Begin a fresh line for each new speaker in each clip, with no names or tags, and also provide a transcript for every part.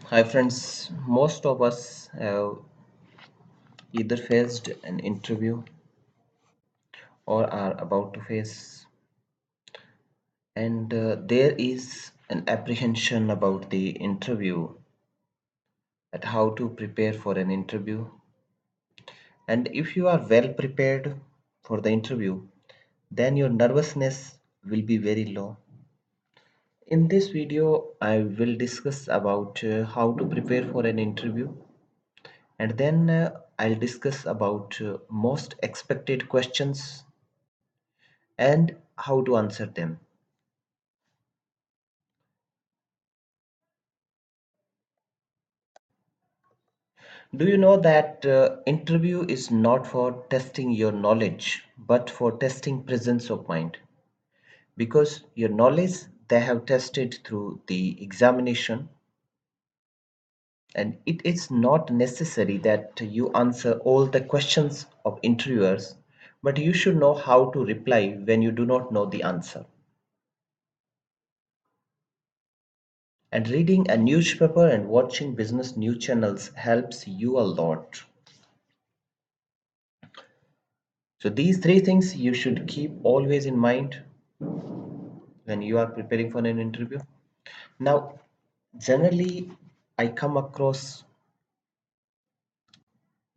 Hi friends, most of us have either faced an interview or are about to face, and there is an apprehension about the interview, at how to prepare for an interview. And if you are well prepared for the interview, then your nervousness will be very low. In this video, I will discuss about how to prepare for an interview, and then I'll discuss about most expected questions and how to answer them. Do you know that interview is not for testing your knowledge but for testing presence of mind? Because your knowledge they have tested through the examination, and it is not necessary that you answer all the questions of interviewers, but you should know how to reply when you do not know the answer. And reading a newspaper and watching business news channels helps you a lot. So these three things you should keep always in mind when you are preparing for an interview. Now, generally, I come across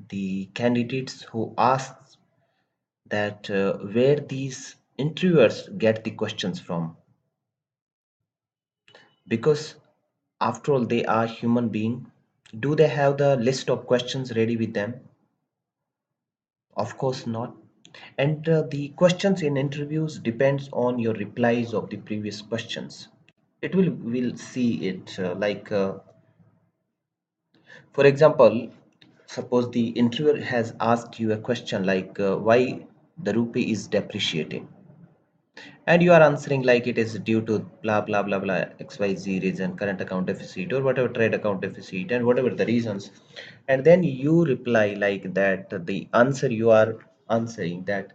the candidates who ask that where these interviewers get the questions from, because after all they are human being. Do they have the list of questions ready with them? Of course not. And the questions in interviews depends on your replies of the previous questions. It will see it for example, suppose the interviewer has asked you a question like why the rupee is depreciating, and you are answering like it is due to blah blah blah blah xyz reason, current account deficit or whatever, trade account deficit and whatever the reasons, and then you reply like that the answer you are answering that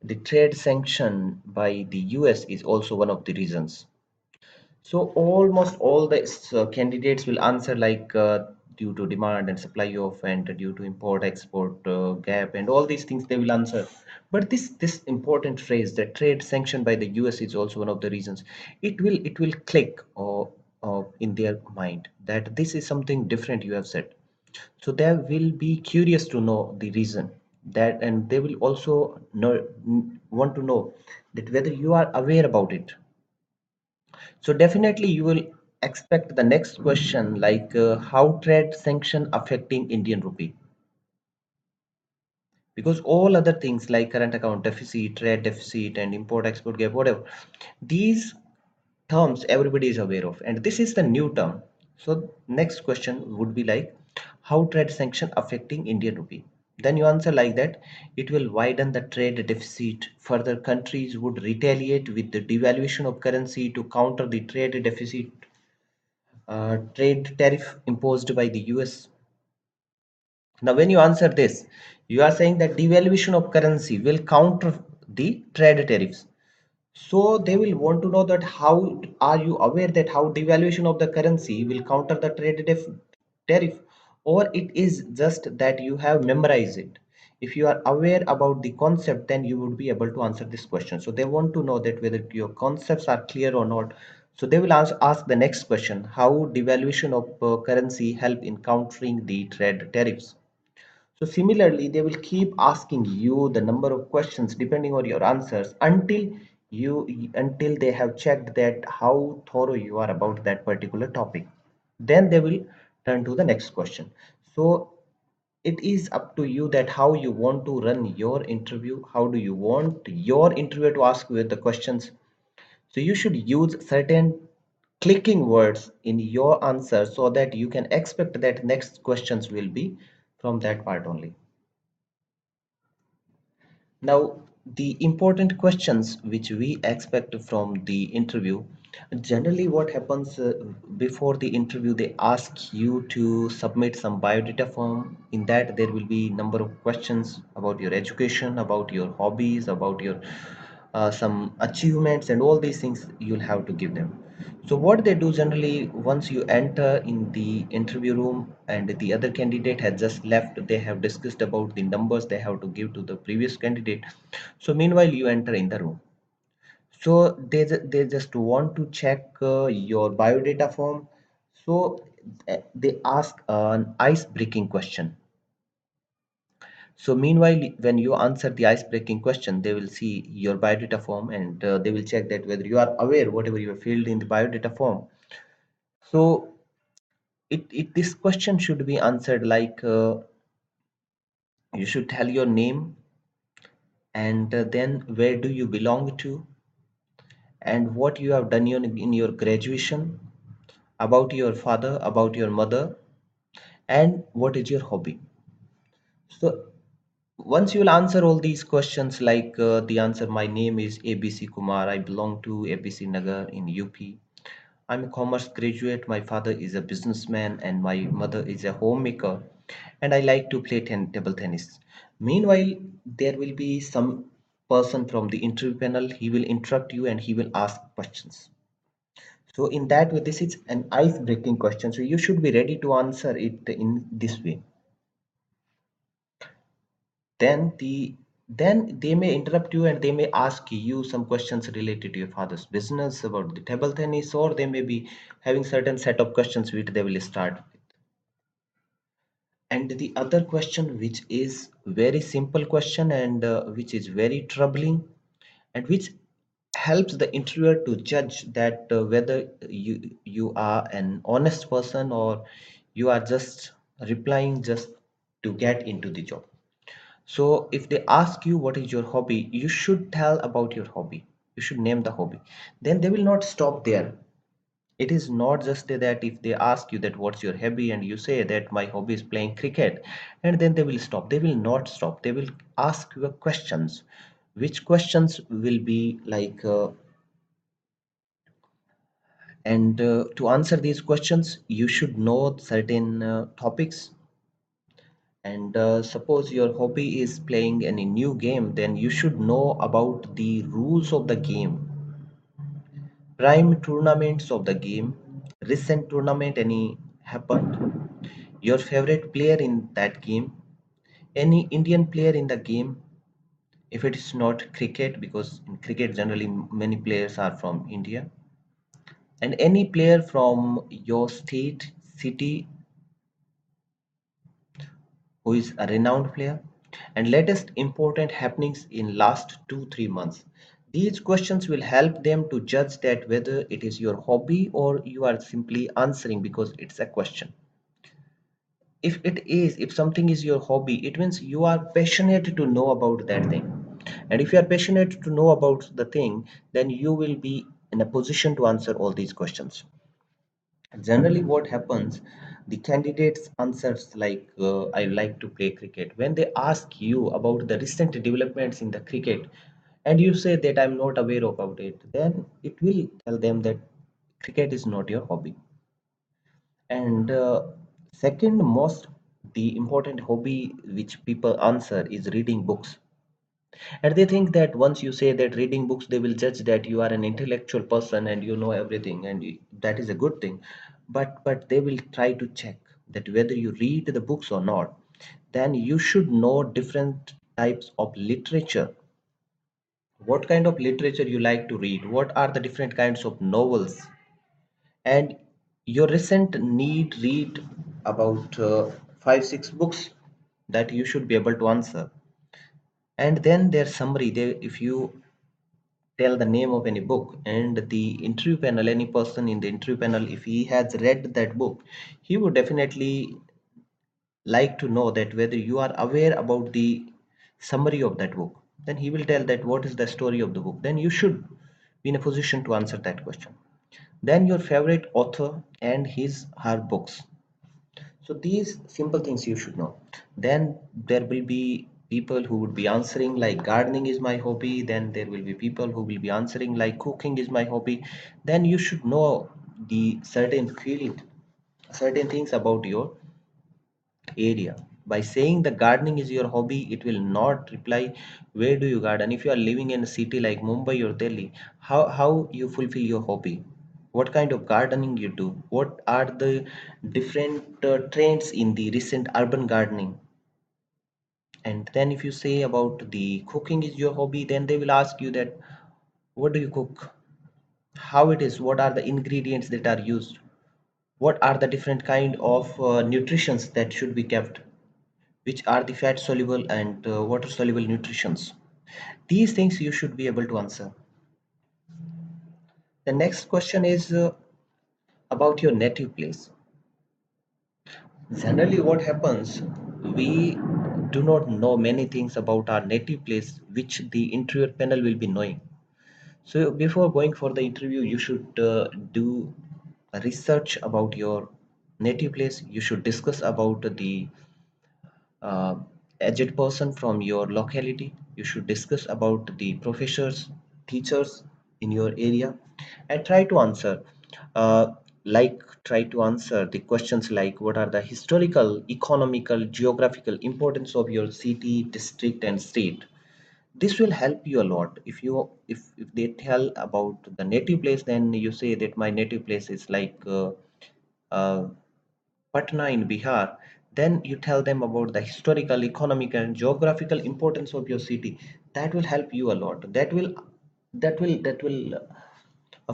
the trade sanction by the US is also one of the reasons. So almost all the candidates will answer like due to demand and supply of, and due to import export gap and all these things they will answer. But this important phrase, that trade sanctioned by the US is also one of the reasons, it will click in their mind that this is something different you have said. So they will be curious to know the reason that, and they will also want to know that whether you are aware about it. So definitely you will expect the next question like how trade sanction affecting Indian rupee, because all other things like current account deficit, trade deficit, and import export gap, whatever, these terms everybody is aware of, and this is the new term. So next question would be like how trade sanction affecting Indian rupee. Then you answer like that it will widen the trade deficit. Further, countries would retaliate with the devaluation of currency to counter the trade deficit trade tariff imposed by the US. Now, when you answer this, you are saying that devaluation of currency will counter the trade tariffs. So they will want to know that how are you aware that how devaluation of the currency will counter the tariff, or it is just that you have memorized it. If you are aware about the concept, then you would be able to answer this question. So they want to know that whether your concepts are clear or not. So they will ask the next question: how devaluation of currency help in countering the trade tariffs? So similarly, they will keep asking you the number of questions depending on your answers until they have checked that how thorough you are about that particular topic. Then they will turn to the next question. So it is up to you that how you want to run your interview. How do you want your interviewer to ask you the questions? So you should use certain clicking words in your answer so that you can expect that next questions will be from that part only. Now, the important questions which we expect from the interview, generally what happens before the interview, they ask you to submit some biodata form. In that, there will be number of questions about your education, about your hobbies, about your some achievements, and all these things you'll have to give them. So what they do generally, once you enter in the interview room and the other candidate has just left, they have discussed about the numbers they have to give to the previous candidate. So meanwhile, you enter in the room. So they just want to check your biodata form. So they ask an ice breaking question. So meanwhile, when you answer the ice breaking question, they will see your biodata form, and they will check that whether you are aware whatever you have filled in the biodata form. So this question should be answered like you should tell your name, and then where do you belong to, and what you have done in your graduation, about your father, about your mother, and what is your hobby. So once you will answer all these questions, like the answer, my name is ABC Kumar, I belong to ABC Nagar in UP. I'm a commerce graduate. My father is a businessman and my mother is a homemaker. And I like to play table tennis. Meanwhile, there will be some person from the interview panel. He will interrupt you and he will ask questions. So in that way, this is an ice-breaking question. So you should be ready to answer it in this way. Then they may interrupt you and they may ask you some questions related to your father's business, about the table tennis, or they may be having certain set of questions which they will start with. And the other question, which is very simple question, and which is very troubling, and which helps the interviewer to judge that whether you are an honest person, or you are just replying just to get into the job. So if they ask you what is your hobby, you should tell about your hobby. You should name the hobby. Then they will not stop there. It is not just that if they ask you that what's your hobby and you say that my hobby is playing cricket, and then they will stop. They will not stop. They will ask you questions. Which questions will be like, and to answer these questions, you should know certain topics. And suppose your hobby is playing any new game, then you should know about the rules of the game, prime tournaments of the game, recent tournament any happened, your favorite player in that game, any Indian player in the game, if it is not cricket, because in cricket generally many players are from India, and any player from your state, city, who is a renowned player, and latest important happenings in last 2 3 months. These questions will help them to judge that whether it is your hobby or you are simply answering because it's a question. If something is your hobby, it means you are passionate to know about that thing. And if you are passionate to know about the thing, then you will be in a position to answer all these questions. Generally what happens, the candidates answers like I like to play cricket. When they ask you about the recent developments in the cricket and you say that I'm not aware about it, then it will tell them that cricket is not your hobby. And second most, the important hobby which people answer is reading books. And they think that once you say that reading books, they will judge that you are an intellectual person and you know everything, and that is a good thing. But they will try to check that whether you read the books or not. Then you should know different types of literature. What kind of literature you like to read? What are the different kinds of novels? And your recent need read about 5 6 books that you should be able to answer. And then their summary, if you tell the name of any book, and the interview panel, any person in the interview panel, if he has read that book, he would definitely like to know that whether you are aware about the summary of that book. Then he will tell that what is the story of the book, then you should be in a position to answer that question. Then your favorite author and his her books. So these simple things you should know. Then there will be people who would be answering like gardening is my hobby. Then there will be people who will be answering like cooking is my hobby. Then you should know the certain field, certain things about your area. By saying the gardening is your hobby, it will not reply where do you garden. If you are living in a city like Mumbai or Delhi, how you fulfill your hobby? what kind of gardening you do, what are the different trends in the recent urban gardening. And then if you say about the cooking is your hobby, then they will ask you that what do you cook, how it is, what are the ingredients that are used, what are the different kind of nutritions that should be kept, which are the fat soluble and water soluble nutritions. These things you should be able to answer. The next question is about your native place. Generally, what happens, we do not know many things about our native place, which the interviewer panel will be knowing. So, before going for the interview, you should do a research about your native place. You should discuss about the uh, aged person from your locality. You should discuss about the professors, teachers in your area, and try to answer. Uh, try to answer the questions like what are the historical, economical, geographical importance of your city, district, and state. This will help you a lot. If they tell about the native place, then you say that my native place is like uh, Patna in Bihar, then you tell them about the historical, economic, and geographical importance of your city. That will help you a lot. That will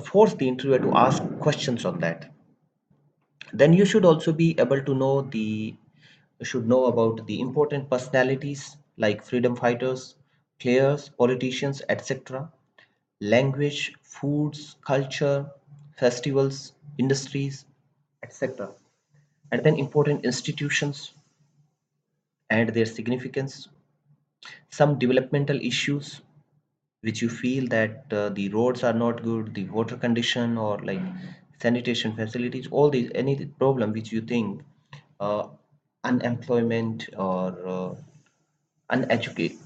force the interviewer to ask questions on that. Then you should also be able to know the you should know about the important personalities like freedom fighters, players, politicians, etc. Language, foods, culture, festivals, industries, etc. And then important institutions and their significance, some developmental issues which you feel that the roads are not good, the water condition or like sanitation facilities, all these, any problem which you think, uh, unemployment or uneducate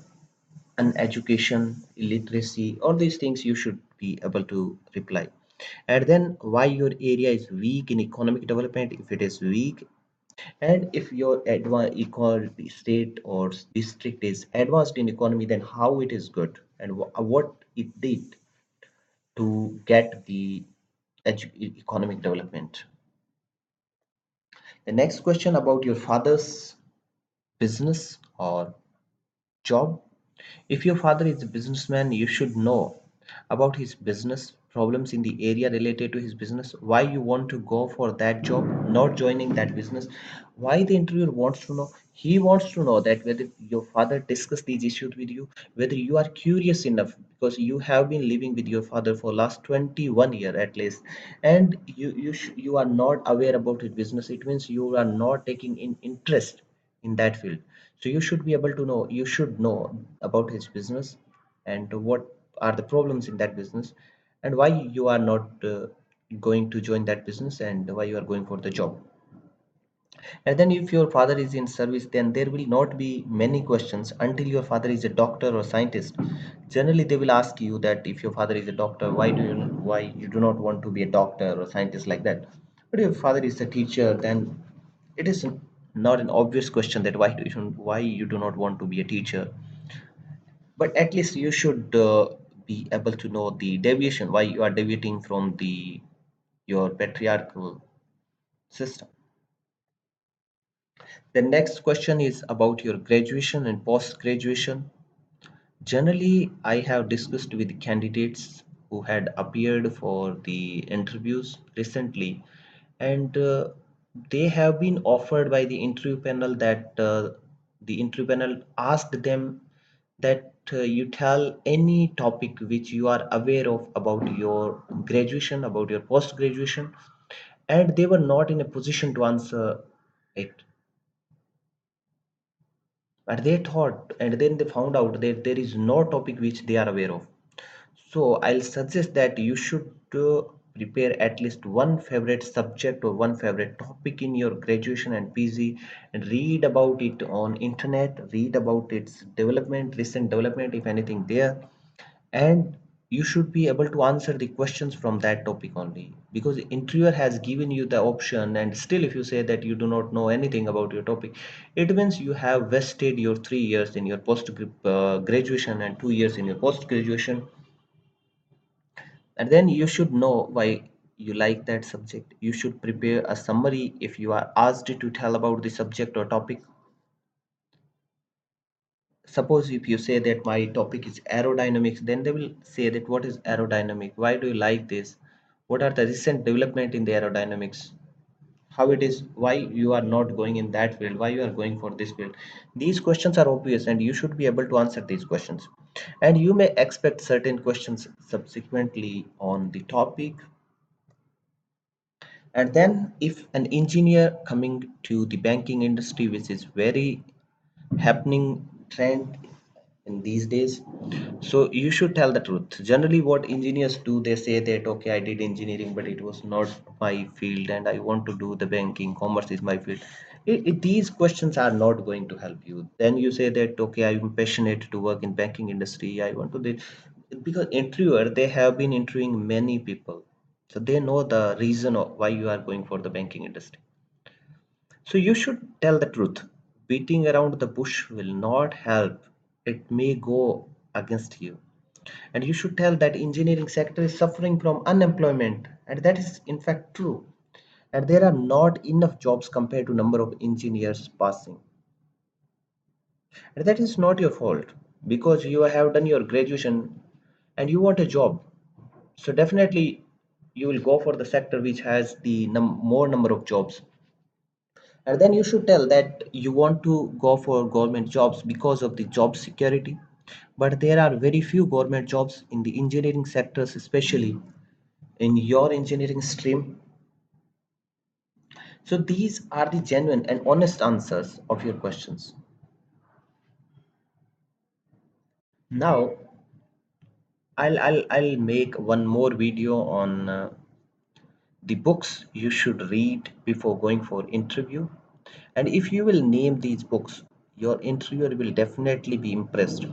uneducation, illiteracy, all these things you should be able to reply. And then why your area is weak in economic development, if it is weak, and if your state or district is advanced in economy, then how it is good and what it did to get the economic development. The next question about your father's business or job. If your father is a businessman, you should know about his business, problems in the area related to his business, why you want to go for that job, not joining that business, why the interviewer wants to know. He wants to know that whether your father discussed these issues with you, whether you are curious enough, because you have been living with your father for last 21 year at least, and you are not aware about his business. It means you are not taking in interest in that field. So you should be able to know, you should know about his business and what are the problems in that business and why you are not going to join that business and why you are going for the job. And then if your father is in service, then there will not be many questions until your father is a doctor or scientist. Generally they will ask you that if your father is a doctor, why you do not want to be a doctor or scientist like that. But if your father is a teacher, then it is not an obvious question that why you do not want to be a teacher. But at least you should be able to know the deviation, why you are deviating from the your patriarchal system. The next question is about your graduation and post graduation. Generally, I have discussed with candidates who had appeared for the interviews recently, and they have been offered by the interview panel that the interview panel asked them that you tell any topic which you are aware of about your graduation, about your post graduation, and they were not in a position to answer it. But they thought, and then they found out that there is no topic which they are aware of. So I'll suggest that you should prepare at least one favorite subject or one favorite topic in your graduation and PG and read about it on internet, read about its development, recent development, if anything there, and you should be able to answer the questions from that topic only, because the interviewer has given you the option, and still if you say that you do not know anything about your topic, it means you have wasted your 3 years in your post graduation and 2 years in your post graduation. And then you should know why. you like that subject, you should prepare a summary. If you are asked to tell about the subject or topic, suppose if you say that my topic is aerodynamics, then they will say that what is aerodynamic, why do you like this, what are the recent development in the aerodynamics, how it is, why you are not going in that field, why you are going for this field. These questions are obvious and you should be able to answer these questions. And you may expect certain questions subsequently on the topic. And then if an engineer coming to the banking industry, which is very happening trend in these days, so you should tell the truth. Generally what engineers do, they say that okay, I did engineering but it was not my field and I want to do the banking, commerce is my field. These questions are not going to help you. Then you say that okay, I'm passionate to work in banking industry, I want to do, because interviewer, they have been interviewing many people, so they know the reason of why you are going for the banking industry. So you should tell the truth. Beating around the bush will not help. It may go against you. And you should tell that engineering sector is suffering from unemployment. And that is in fact true. And there are not enough jobs compared to number of engineers passing. And that is not your fault because you have done your graduation and you want a job. So definitely you will go for the sector which has the more number of jobs. And then you should tell that you want to go for government jobs because of the job security. But there are very few government jobs in the engineering sectors, especially in your engineering stream. So these are the genuine and honest answers of your questions. Now, I'll make one more video on the books you should read before going for interview. And if you will name these books, your interviewer will definitely be impressed.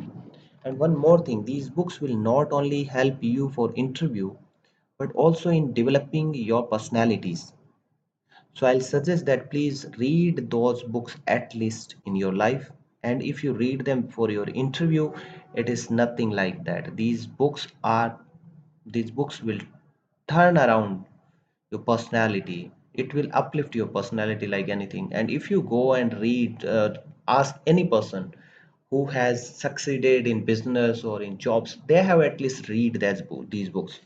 And one more thing, these books will not only help you for interview, but also in developing your personalities. So I'll suggest that please read those books at least in your life. And if you read them for your interview, it is nothing like that. These books will turn around your personality. It will uplift your personality like anything. And if you go and read, ask any person who has succeeded in business or in jobs, they have at least read these books.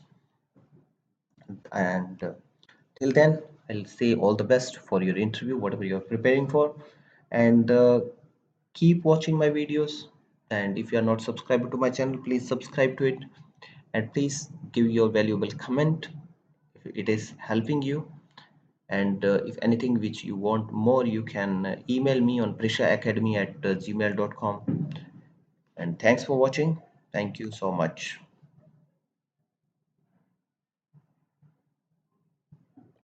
And till then, I'll say all the best for your interview, whatever you're preparing for. And keep watching my videos. And if you are not subscribed to my channel, please subscribe to it. And please give your valuable comment if it is helping you. And if anything which you want more, you can email me on prishaacademy@gmail.com. And thanks for watching. Thank you so much.